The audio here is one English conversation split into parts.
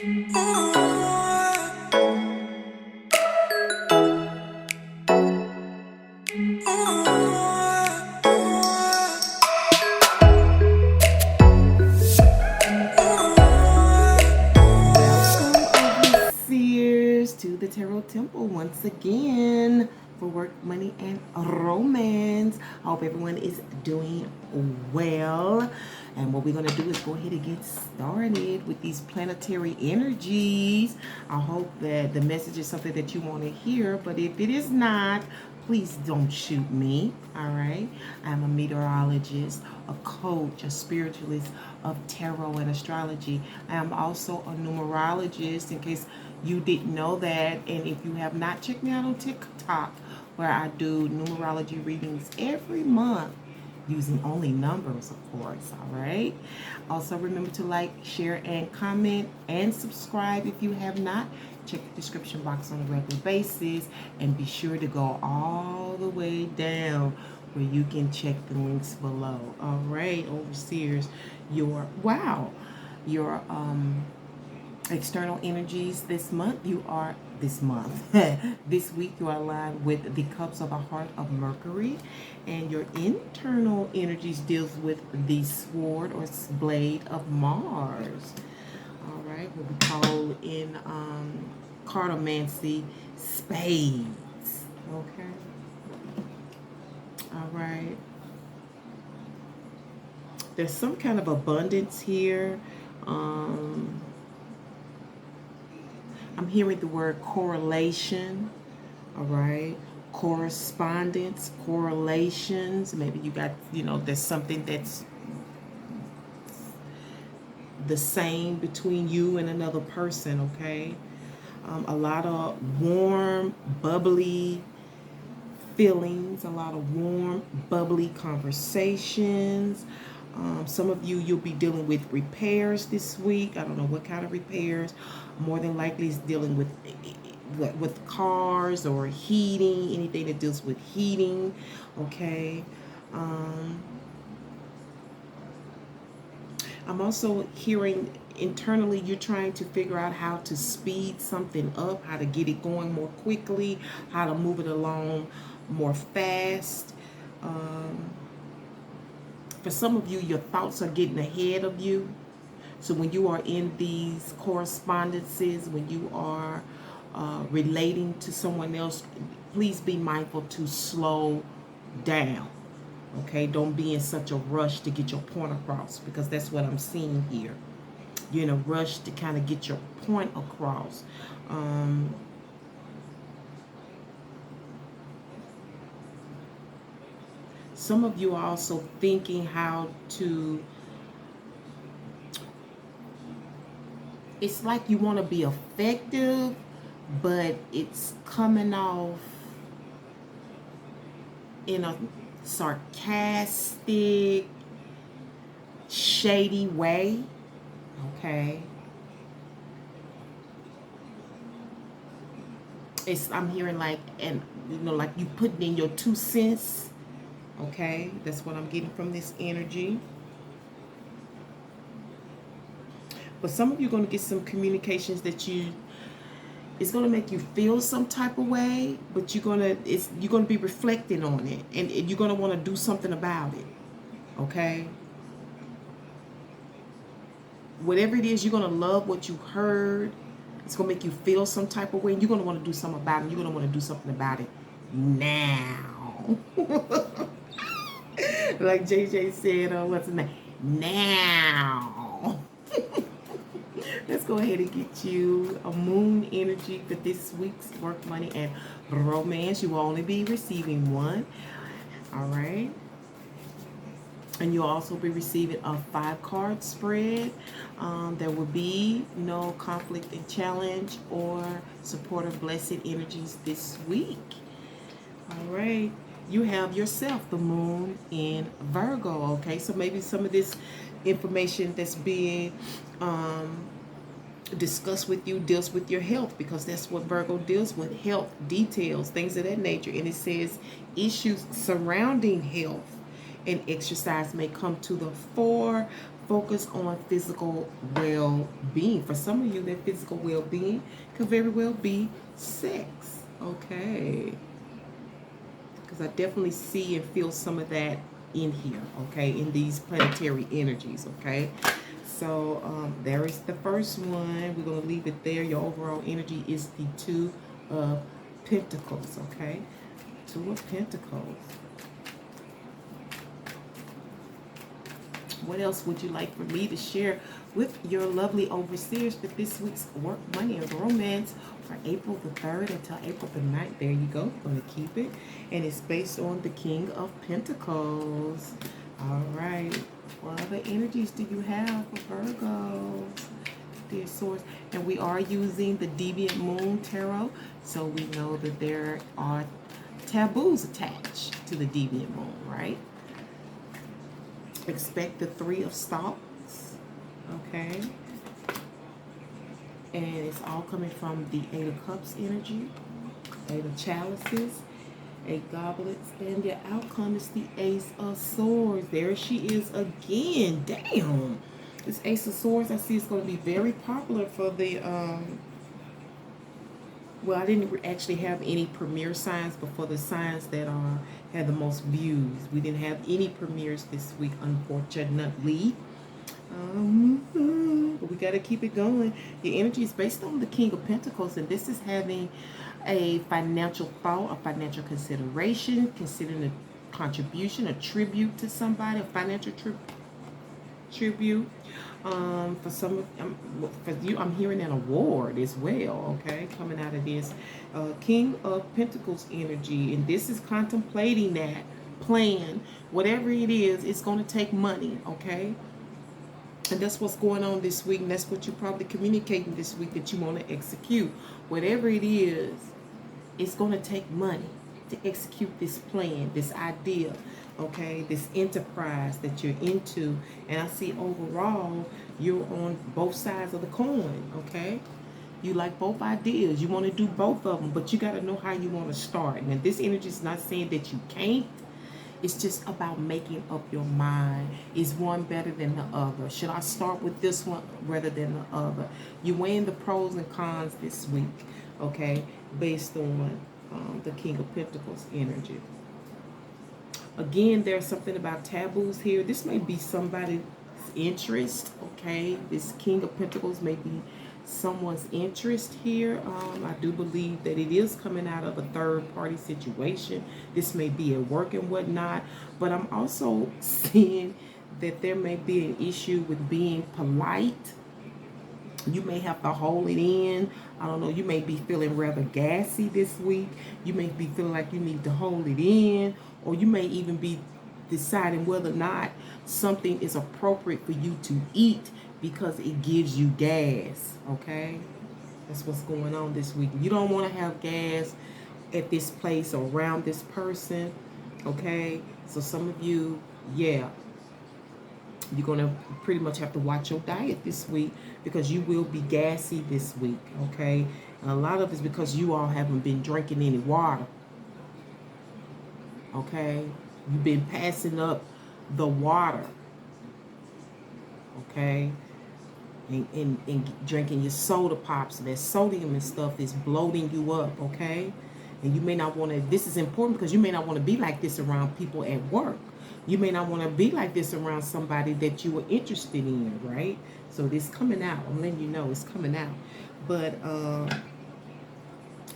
To the Tarot Temple once again for work, money, and romance. I hope everyone is doing well. And what we're going to do is go ahead and get started with these planetary energies. I hope that the message is something that you want to hear, but if it is not, please don't shoot me, all right? I'm a meteorologist, a coach, a spiritualist of tarot and astrology. I am also a numerologist, in case you didn't know that. And if you have not checked me out on TikTok, where I do numerology readings every month, using only numbers, of course, all right? Also, remember to like, share, and comment, and subscribe if you have not. Check the description box on a regular basis, and be sure to go all the way down where you can check the links below. All right, overseers, your external energies this month. This week you are aligned with the cups of the heart of Mercury, and your internal energies deals with the sword or blade of Mars. All right, what we call in cartomancy spades. Okay. All right. There's some kind of abundance here. I'm hearing the word correlation, all right? Correspondence, correlations. Maybe you got, there's something that's the same between you and another person, okay? A lot of warm, bubbly feelings, a lot of warm, bubbly conversations. Some of you'll be dealing with repairs this week. I don't know what kind of repairs. More than likely it's dealing with cars or heating, anything that deals with heating, okay? I'm also hearing internally you're trying to figure out how to speed something up, how to get it going more quickly, how to move it along more fast. For some of you, your thoughts are getting ahead of you. So when you are in these correspondences, when you are relating to someone else, please be mindful to slow down. Okay, don't be in such a rush to get your point across, because that's what I'm seeing here. You're in a rush to kind of get your point across. Some of you are also thinking how to, it's like you want to be effective, but it's coming off in a sarcastic, shady way, okay? I'm hearing like, like you putting in your 2 cents. Okay, that's what I'm getting from this energy. But some of you are going to get some communications that it's going to make you feel some type of way, but you're going to be reflecting on it, and you're going to want to do something about it. Okay? Whatever it is, you're going to love what you heard. It's going to make you feel some type of way, and you're going to want to do something about it. You're going to want to do something about it now. Like JJ said, what's his name? Now. Let's go ahead and get you a moon energy for this week's work, money, and romance. You will only be receiving one. All right. And you'll also be receiving a 5-card spread. There will be no conflict and challenge or supportive blessed energies this week. All right. You have yourself the moon in Virgo, okay? So maybe some of this information that's being discussed with you deals with your health, because that's what Virgo deals with, health, details, things of that nature. And it says issues surrounding health and exercise may come to the fore. Focus on physical well-being. For some of you, that physical well-being could very well be sex. Okay. Because I definitely see and feel some of that in here, okay, in these planetary energies, okay. So there is the first one. We're going to leave it there. Your overall energy is the Two of Pentacles, okay. Two of Pentacles. What else would you like for me to share with your lovely overseers for this week's work, money, and romance for April the 3rd until April the 9th? There you go. I'm going to keep it. And it's based on the King of Pentacles. All right. What other energies do you have for Virgos, dear source? And we are using the Deviant Moon Tarot. So we know that there are taboos attached to the Deviant Moon, right? Expect the Three of Stalks, okay? And it's all coming from the Eight of Cups energy, Eight of Chalices, Eight Goblets, and the outcome is the Ace of Swords. There she is again. Damn. This Ace of Swords, I see it's going to be very popular for the, well, I didn't actually have any premiere signs, but for the signs that had the most views, we didn't have any premieres this week, unfortunately. But we got to keep it going. The energy is based on the King of Pentacles, and this is having a financial thought, a financial consideration, considering a contribution, a tribute to somebody, a financial tribute. For some of for you, I'm hearing an award as well, okay, coming out of this King of Pentacles energy, and this is contemplating that plan. Whatever it is, it's going to take money, okay, and that's what's going on this week, and that's what you're probably communicating this week that you want to execute. Whatever it is, it's going to take money to execute this plan, this idea, okay, this enterprise that you're into. And I see overall you're on both sides of the coin, okay. You like both ideas, you want to do both of them, but you got to know how you want to start. And this energy is not saying that you can't, it's just about making up your mind. Is one better than the other? Should I start with this one rather than the other? You're weighing the pros and cons this week, okay, based on the King of Pentacles energy. Again, there's something about taboos here. This may be somebody's interest, okay? This King of Pentacles may be someone's interest here. I do believe that it is coming out of a third-party situation. This may be at work and whatnot. But I'm also seeing that there may be an issue with being polite. You may have to hold it in. I don't know. You may be feeling rather gassy this week. You may be feeling like you need to hold it in. Or you may even be deciding whether or not something is appropriate for you to eat because it gives you gas. Okay? That's what's going on this week. You don't want to have gas at this place or around this person. Okay? So some of you, yeah, you're going to pretty much have to watch your diet this week because you will be gassy this week, okay? And a lot of it's because you all haven't been drinking any water, okay? You've been passing up the water, okay? And drinking your soda pops, and that sodium and stuff is bloating you up, okay? And you may not want to, this is important because you may not want to be like this around people at work. You may not want to be like this around somebody that you are interested in, right? So this coming out. I'm letting you know it's coming out. But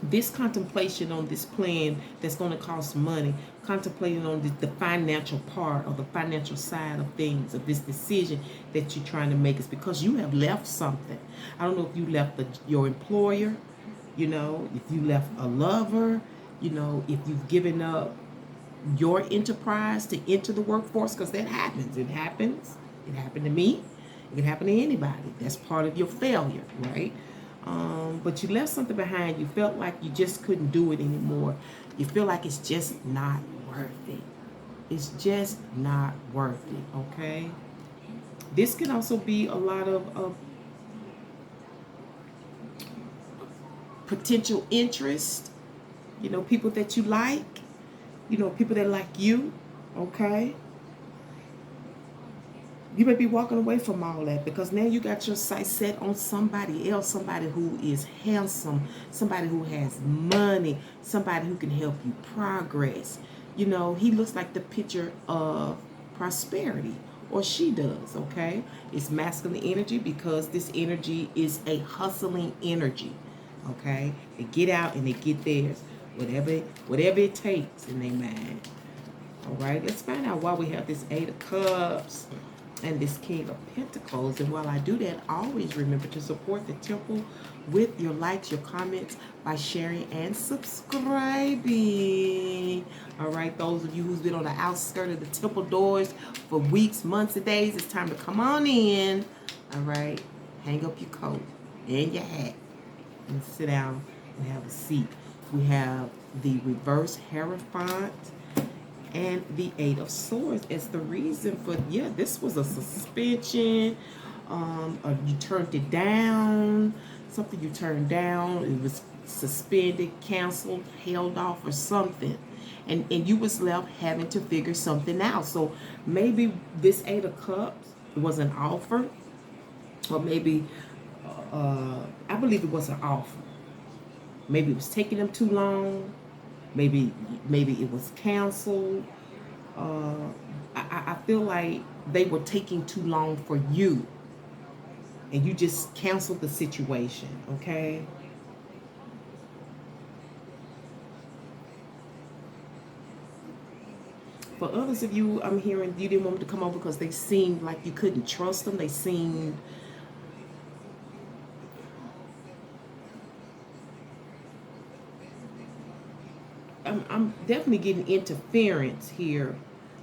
this contemplation on this plan that's going to cost money, contemplating on the financial part or the financial side of things, of this decision that you're trying to make, is because you have left something. I don't know if you left your employer, you know, if you left a lover, you know, if you've given up your enterprise to enter the workforce, because that happens. It happens. It happened to me. It can happen to anybody. That's part of your failure, right? But you left something behind. You felt like you just couldn't do it anymore. You feel like it's just not worth it. It's just not worth it, okay? This can also be a lot of potential interest. You know, people that you like. You know, people that like you, okay? You may be walking away from all that because now you got your sight set on somebody else, somebody who is handsome, somebody who has money, somebody who can help you progress. You know, he looks like the picture of prosperity, or she does, okay? It's masculine energy because this energy is a hustling energy, okay? They get out and they get theirs, whatever it takes in their mind. All right, let's find out why we have this Eight of Cups and this King of Pentacles. And while I do that, always remember to support the temple with your likes, your comments, by sharing and subscribing. All right, those of you who's been on the outskirts of the temple doors for weeks, months, and days, it's time to come on in. All right, hang up your coat and your hat and sit down and have a seat. We have the reverse Hierophant and the Eight of Swords as the reason for, yeah, this was a suspension. You turned it down, something you turned down. It was suspended, canceled, held off, or something. And you was left having to figure something out. So maybe this Eight of Cups was an offer, or maybe, I believe it was an offer. Maybe it was taking them too long. Maybe it was canceled. I feel like they were taking too long for you, and you just canceled the situation, okay? For others of you, I'm hearing you didn't want them to come over because they seemed like you couldn't trust them. They seemed... I'm definitely getting interference here.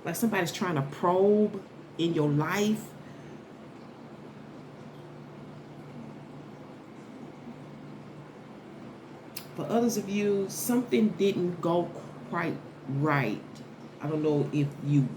Like somebody's trying to probe in your life. For others of you, something didn't go quite right. I don't know if you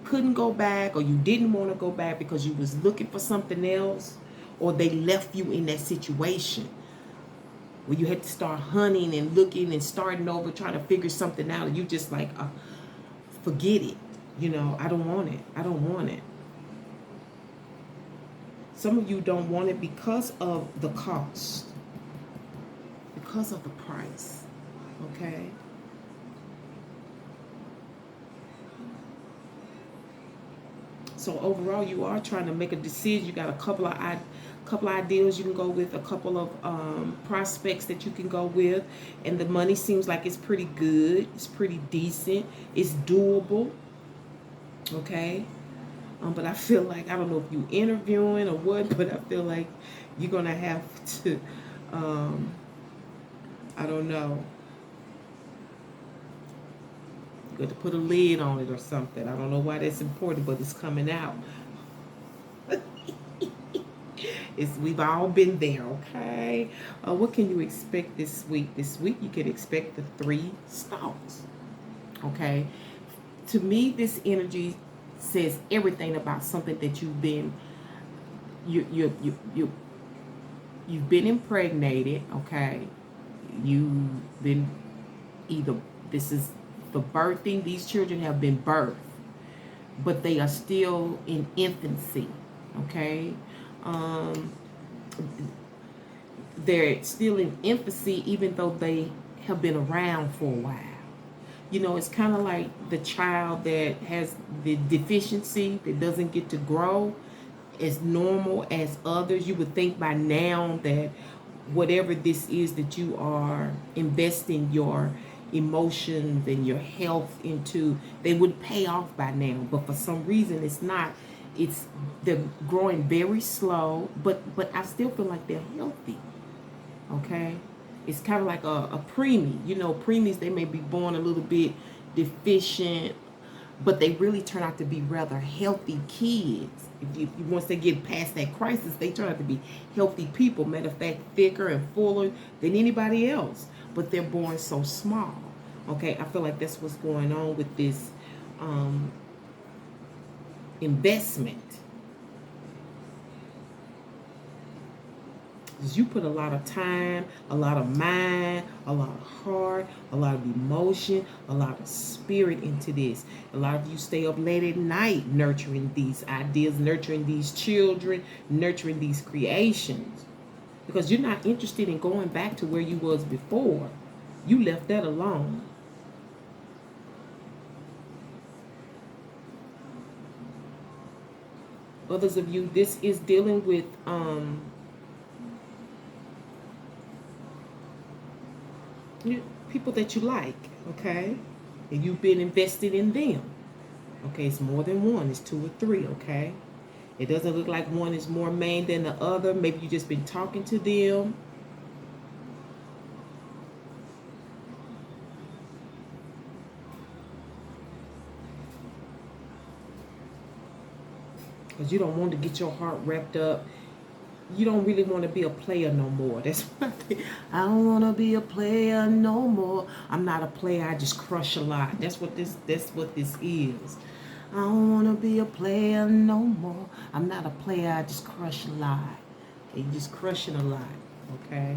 couldn't go back or you didn't want to go back because you was looking for something else, or they left you in that situation where you had to start hunting and looking and starting over, trying to figure something out. And you just like, forget it. You know, I don't want it. I don't want it. Some of you don't want it because of the cost, because of the price, okay? So overall, you are trying to make a decision. You got a couple of ideas you can go with, a couple of prospects that you can go with, and the money seems like it's pretty good. It's pretty decent. It's doable, okay? But I feel like, I don't know if you interviewing or what, but I feel like you're gonna have to, I don't know. You got to put a lid on it or something. I don't know why that's important, but it's coming out. We've all been there, okay? What can you expect this week? This week you can expect the 3 stalks, okay? To me, this energy says everything about something that you've been, you've been impregnated, okay? You've been either, this is for birthing. These children have been birthed, but they are still in infancy, okay? They're still in infancy even though they have been around for a while. You know, it's kind of like the child that has the deficiency that doesn't get to grow as normal as others. You would think by now that whatever this is that you are investing your emotions and your health into, they would pay off by now. But for some reason, it's not. They're growing very slow, but I still feel like they're healthy. Okay, it's kind of like a preemie. You know, preemies, they may be born a little bit deficient, but they really turn out to be rather healthy kids. Once they get past that crisis, they turn out to be healthy people. Matter of fact, thicker and fuller than anybody else. But they're born so small. Okay, I feel like that's what's going on with this investment. Because you put a lot of time, a lot of mind, a lot of heart, a lot of emotion, a lot of spirit into this. A lot of you stay up late at night nurturing these ideas, nurturing these children, nurturing these creations. Because you're not interested in going back to where you was before. You left that alone. Others of you, this is dealing with people that you like, okay? And you've been invested in them. Okay, it's more than one, it's 2 or 3, okay? It doesn't look like one is more main than the other. Maybe you just been talking to them. Because you don't want to get your heart wrapped up. You don't really want to be a player no more. That's what I think. I don't want to be a player no more. I'm not a player. I just crush a lot. That's what this is. I don't want to be a player no more. I'm not a player. I just crush a lot. Okay, you're just crushing a lot. Okay.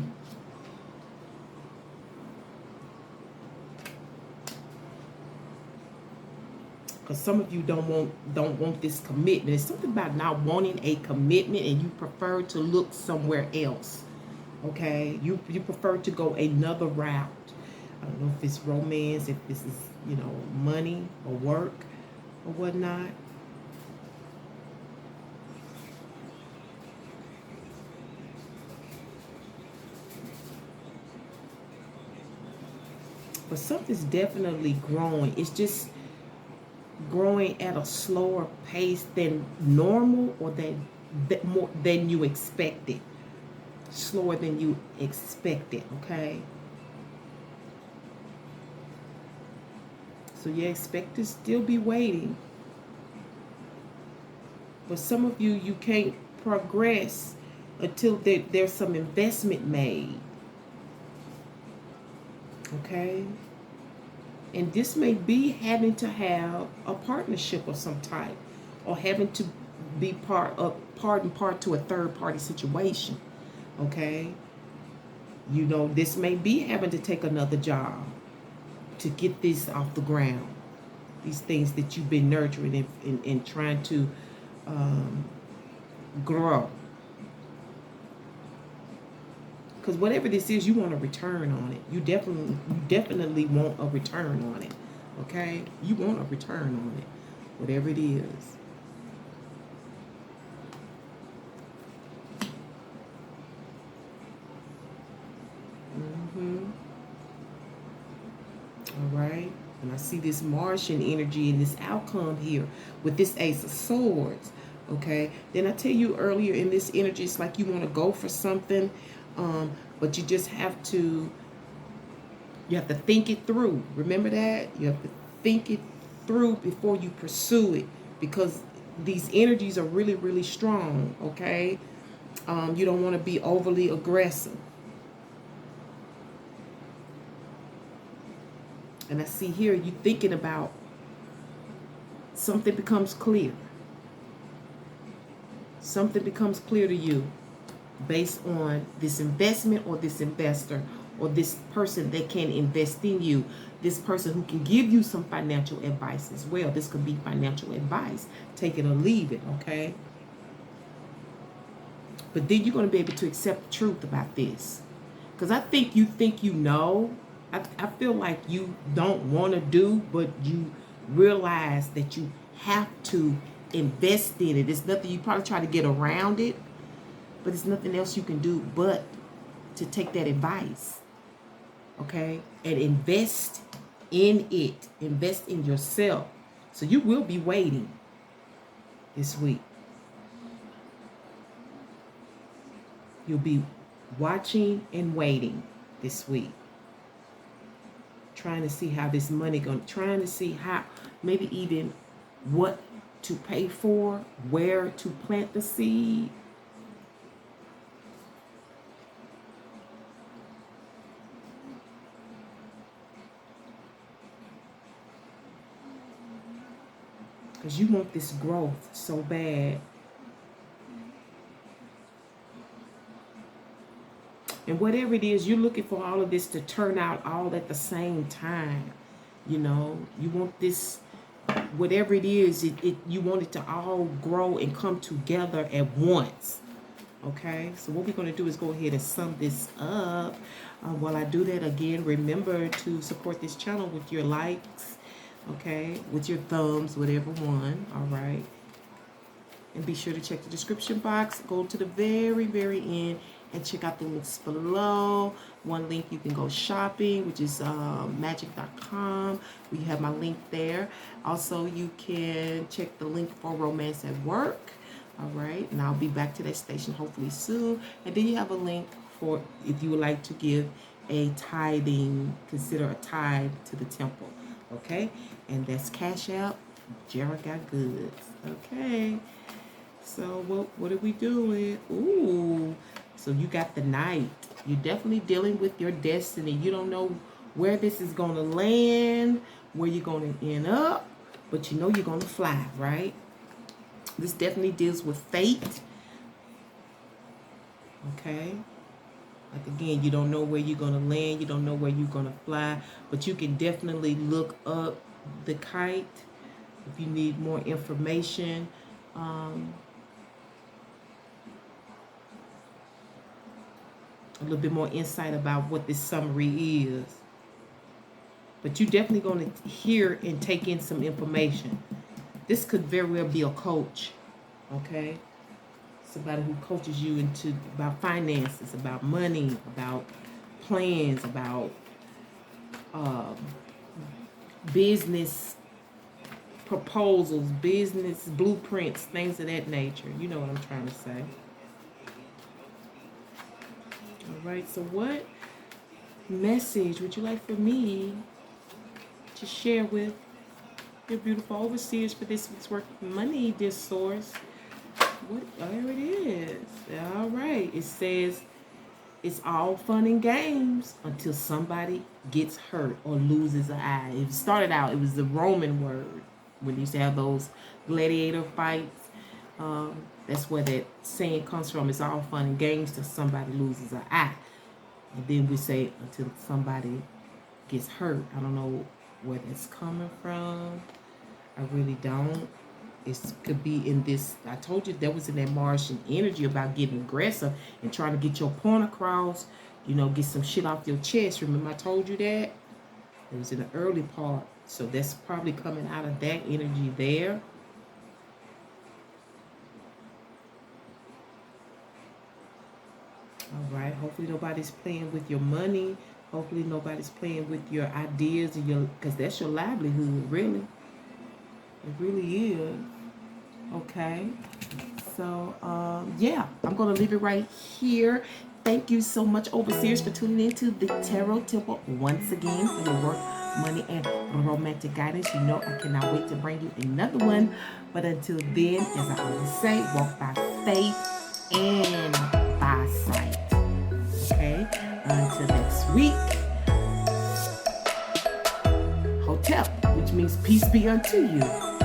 Because some of you don't want this commitment. It's something about not wanting a commitment, and you prefer to look somewhere else. Okay, you prefer to go another route. I don't know if it's romance, if this is, you know, money or work or whatnot. But something's definitely growing. It's just growing at a slower pace than normal, or that more than you expected. Slower than you expected, okay? So you expect to still be waiting. But some of you can't progress until there's some investment made. Okay? And this may be having to have a partnership of some type, or having to be part and part to a third party situation. Okay? You know, this may be having to take another job to get this off the ground. These things that you've been nurturing and trying to grow. Because whatever this is, you want a return on it. You definitely want a return on it. Okay? You want a return on it. Whatever it is. All right? And I see this Martian energy and this outcome here with this Ace of Swords. Okay? Then I tell you earlier in this energy, it's like you want to go for something, but you just have to think it through. Remember that? You have to think it through before you pursue it, because these energies are really, really strong, okay? You don't want to be overly aggressive. And I see here you thinking about something becomes clear. Something becomes clear to you based on this investment or this investor or this person that can invest in you, this person who can give you some financial advice as well. This could be financial advice. Take it or leave it, okay? But then you're going to be able to accept the truth about this. Because I think you know. I feel like you don't want to do, but you realize that you have to invest in it. It's nothing, you probably try to get around it, but there's nothing else you can do but to take that advice, okay? And invest in it. Invest in yourself. So you will be waiting this week. You'll be watching and waiting this week. Trying to see how this money trying to see how, maybe even what to pay for, where to plant the seed. Because you want this growth so bad. And whatever it is, you're looking for all of this to turn out all at the same time. You know, you want this, whatever it is, you want it to all grow and come together at once. Okay, so what we're going to do is go ahead and sum this up. While I do that, again, remember to support this channel with your likes, okay, with your thumbs, whatever one, all right. And be sure to check the description box. Go to the very, very end and check out the links below. One link you can go shopping, which is magic.com. We have my link there. Also, you can check the link for Romance at Work. All right, and I'll be back to that station hopefully soon. And then you have a link for if you would like to give a tithing, consider a tithe to the temple. Okay, and that's Cash App, Jared Got Goods. Okay, so what are we doing? Ooh, so you got the Knight. You're definitely dealing with your destiny. You don't know where this is going to land, where you're going to end up, but you know you're going to fly, right? This definitely deals with fate. Okay. Like again, you don't know where you're going to land. You don't know where you're going to fly. But you can definitely look up the kite if you need more information. A little bit more insight about what this summary is. But you're definitely going to hear and take in some information. This could very well be a coach, okay? Somebody who coaches you into about finances, about money, about plans, about business proposals, business blueprints, things of that nature. You know what I'm trying to say. All right, so what message would you like for me to share with your beautiful overseers for this week's work money, dear source? What? There it is. All right. It says it's all fun and games until somebody gets hurt or loses an eye. It started out, it was the Roman word when they used to have those gladiator fights. That's where that saying comes from. It's all fun and games till somebody loses an eye. And then we say until somebody gets hurt. I don't know where that's coming from. I really don't. It could be in this. I told you that was in that Martian energy about getting aggressive and trying to get your point across. You know, get some shit off your chest. Remember I told you that? It was in the early part. So that's probably coming out of that energy there. All right. Hopefully nobody's playing with your money. Hopefully nobody's playing with your ideas and your, because that's your livelihood, really. It really is. Okay. So, yeah, I'm going to leave it right here. Thank you so much, overseers, for tuning into the Tarot Temple once again for your work, money, and romantic guidance. You know I cannot wait to bring you another one. But until then, as I always say, walk by faith and by sight. Okay? Until next week, Hotel, which means peace be unto you.